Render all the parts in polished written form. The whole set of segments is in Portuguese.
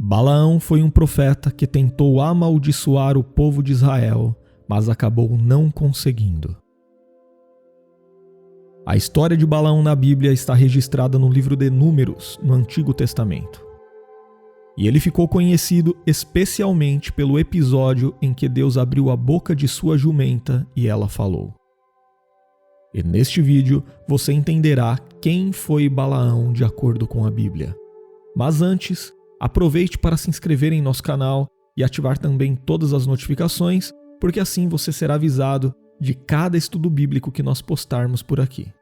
Balaão foi um profeta que tentou amaldiçoar o povo de Israel, mas acabou não conseguindo. A história de Balaão na Bíblia está registrada no livro de Números, no Antigo Testamento. E ele ficou conhecido especialmente pelo episódio em que Deus abriu a boca de sua jumenta e ela falou. E neste vídeo você entenderá quem foi Balaão de acordo com a Bíblia. Mas antes, aproveite para se inscrever em nosso canal e ativar também todas as notificações, porque assim você será avisado de cada estudo bíblico que nós postarmos por aqui.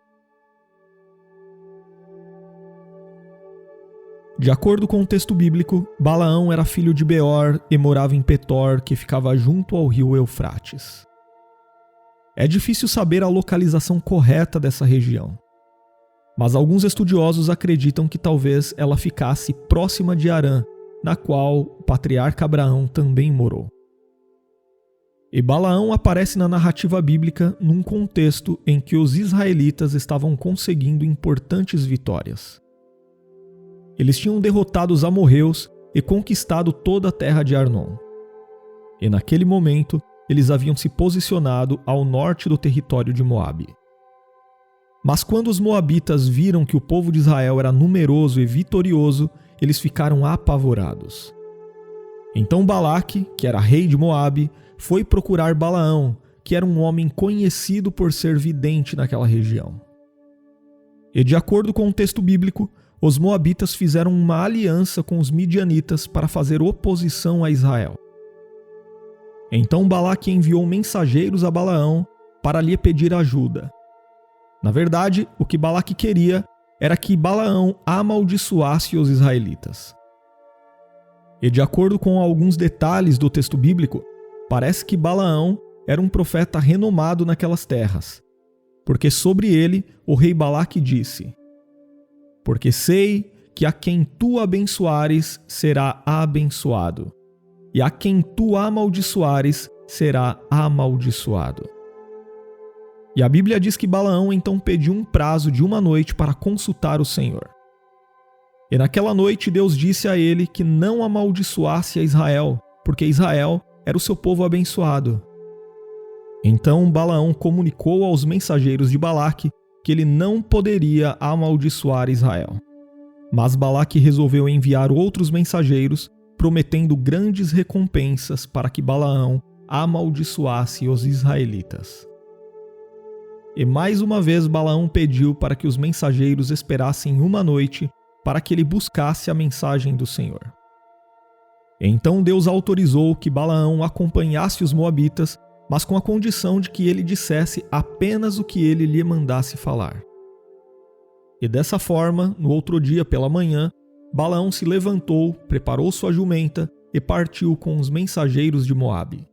De acordo com o texto bíblico, Balaão era filho de Beor e morava em Petor, que ficava junto ao rio Eufrates. É difícil saber a localização correta dessa região, mas alguns estudiosos acreditam que talvez ela ficasse próxima de Harã, na qual o patriarca Abraão também morou. E Balaão aparece na narrativa bíblica num contexto em que os israelitas estavam conseguindo importantes vitórias. Eles tinham derrotado os amorreus e conquistado toda a terra de Arnon. E naquele momento, eles haviam se posicionado ao norte do território de Moabe. Mas quando os moabitas viram que o povo de Israel era numeroso e vitorioso, eles ficaram apavorados. Então Balaque, que era rei de Moabe, foi procurar Balaão, que era um homem conhecido por ser vidente naquela região. E de acordo com o texto bíblico, os moabitas fizeram uma aliança com os midianitas para fazer oposição a Israel. Então Balaque enviou mensageiros a Balaão para lhe pedir ajuda. Na verdade, o que Balaque queria era que Balaão amaldiçoasse os israelitas. E de acordo com alguns detalhes do texto bíblico, parece que Balaão era um profeta renomado naquelas terras, porque sobre ele o rei Balaque disse: porque sei que a quem tu abençoares será abençoado, e a quem tu amaldiçoares será amaldiçoado. E a Bíblia diz que Balaão então pediu um prazo de uma noite para consultar o Senhor. E naquela noite Deus disse a ele que não amaldiçoasse a Israel, porque Israel era o seu povo abençoado. Então Balaão comunicou aos mensageiros de Balaque que ele não poderia amaldiçoar Israel. Mas Balaque resolveu enviar outros mensageiros, prometendo grandes recompensas para que Balaão amaldiçoasse os israelitas. E mais uma vez Balaão pediu para que os mensageiros esperassem uma noite para que ele buscasse a mensagem do Senhor. Então Deus autorizou que Balaão acompanhasse os moabitas, mas com a condição de que ele dissesse apenas o que ele lhe mandasse falar. E dessa forma, no outro dia pela manhã, Balaão se levantou, preparou sua jumenta e partiu com os mensageiros de Moabe.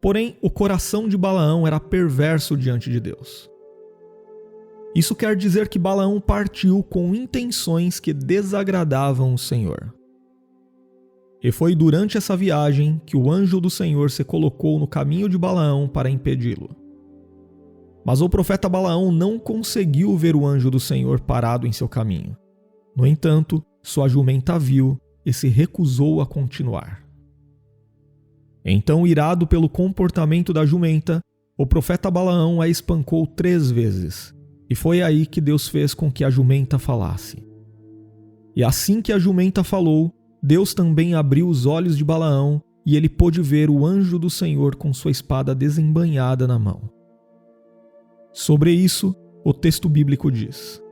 Porém, o coração de Balaão era perverso diante de Deus. Isso quer dizer que Balaão partiu com intenções que desagradavam o Senhor. E foi durante essa viagem que o anjo do Senhor se colocou no caminho de Balaão para impedi-lo. Mas o profeta Balaão não conseguiu ver o anjo do Senhor parado em seu caminho. No entanto, sua jumenta viu e se recusou a continuar. Então, irado pelo comportamento da jumenta, o profeta Balaão a espancou 3 vezes, e foi aí que Deus fez com que a jumenta falasse. E assim que a jumenta falou, Deus também abriu os olhos de Balaão e ele pôde ver o anjo do Senhor com sua espada desembainhada na mão. Sobre isso, o texto bíblico diz: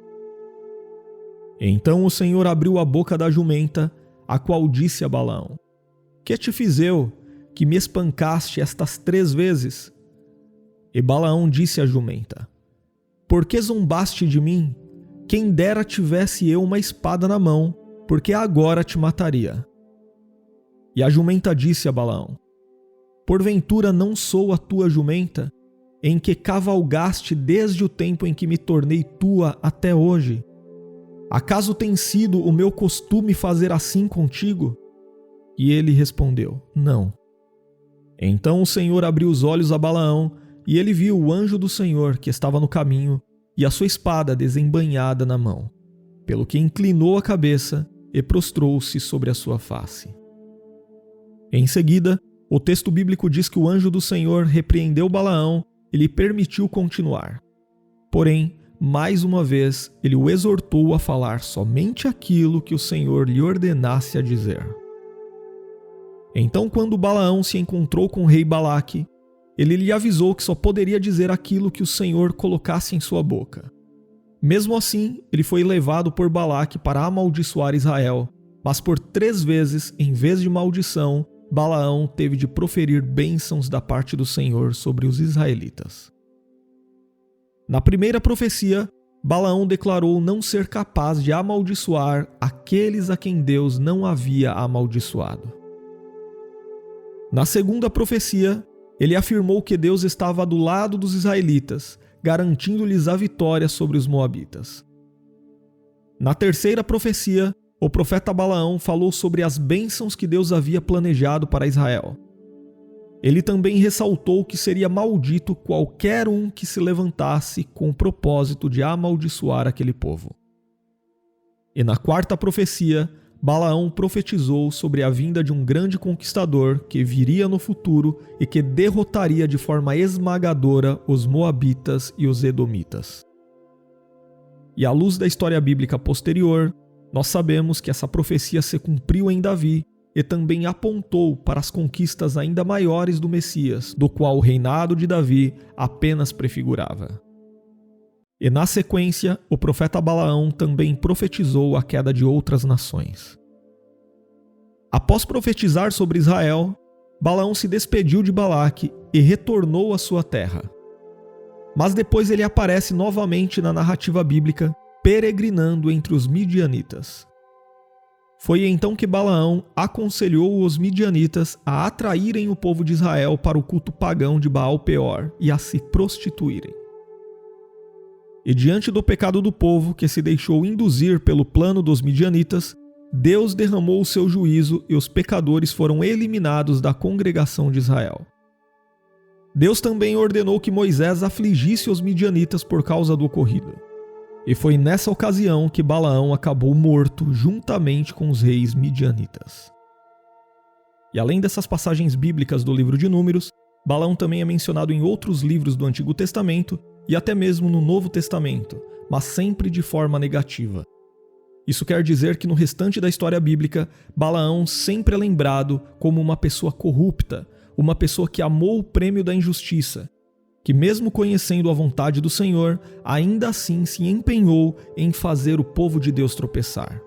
então o Senhor abriu a boca da jumenta, a qual disse a Balaão: que te fiz eu, que me espancaste estas 3 vezes? E Balaão disse à jumenta: por que zombaste de mim? Quem dera tivesse eu uma espada na mão, porque agora te mataria. E a jumenta disse a Balaão: porventura não sou a tua jumenta, em que cavalgaste desde o tempo em que me tornei tua até hoje? Acaso tem sido o meu costume fazer assim contigo? E ele respondeu: não. Então o Senhor abriu os olhos a Balaão, e ele viu o anjo do Senhor que estava no caminho, e a sua espada desembainhada na mão. Pelo que inclinou a cabeça e prostrou-se sobre a sua face. Em seguida, o texto bíblico diz que o anjo do Senhor repreendeu Balaão e lhe permitiu continuar. Porém, mais uma vez, ele o exortou a falar somente aquilo que o Senhor lhe ordenasse a dizer. Então, quando Balaão se encontrou com o rei Balaque, ele lhe avisou que só poderia dizer aquilo que o Senhor colocasse em sua boca. Mesmo assim, ele foi levado por Balaque para amaldiçoar Israel, mas por 3 vezes, em vez de maldição, Balaão teve de proferir bênçãos da parte do Senhor sobre os israelitas. Na primeira profecia, Balaão declarou não ser capaz de amaldiçoar aqueles a quem Deus não havia amaldiçoado. Na segunda profecia, ele afirmou que Deus estava do lado dos israelitas, garantindo-lhes a vitória sobre os moabitas. Na terceira profecia, o profeta Balaão falou sobre as bênçãos que Deus havia planejado para Israel. Ele também ressaltou que seria maldito qualquer um que se levantasse com o propósito de amaldiçoar aquele povo. E na quarta profecia, Balaão profetizou sobre a vinda de um grande conquistador que viria no futuro e que derrotaria de forma esmagadora os moabitas e os edomitas. E à luz da história bíblica posterior, nós sabemos que essa profecia se cumpriu em Davi e também apontou para as conquistas ainda maiores do Messias, do qual o reinado de Davi apenas prefigurava. E na sequência, o profeta Balaão também profetizou a queda de outras nações. Após profetizar sobre Israel, Balaão se despediu de Balaque e retornou à sua terra. Mas depois ele aparece novamente na narrativa bíblica, peregrinando entre os midianitas. Foi então que Balaão aconselhou os midianitas a atraírem o povo de Israel para o culto pagão de Baal-Peor e a se prostituírem. E diante do pecado do povo que se deixou induzir pelo plano dos midianitas, Deus derramou o seu juízo e os pecadores foram eliminados da congregação de Israel. Deus também ordenou que Moisés afligisse os midianitas por causa do ocorrido. E foi nessa ocasião que Balaão acabou morto juntamente com os reis midianitas. E além dessas passagens bíblicas do livro de Números, Balaão também é mencionado em outros livros do Antigo Testamento e até mesmo no Novo Testamento, mas sempre de forma negativa. Isso quer dizer que no restante da história bíblica, Balaão sempre é lembrado como uma pessoa corrupta, uma pessoa que amou o prêmio da injustiça, que mesmo conhecendo a vontade do Senhor, ainda assim se empenhou em fazer o povo de Deus tropeçar.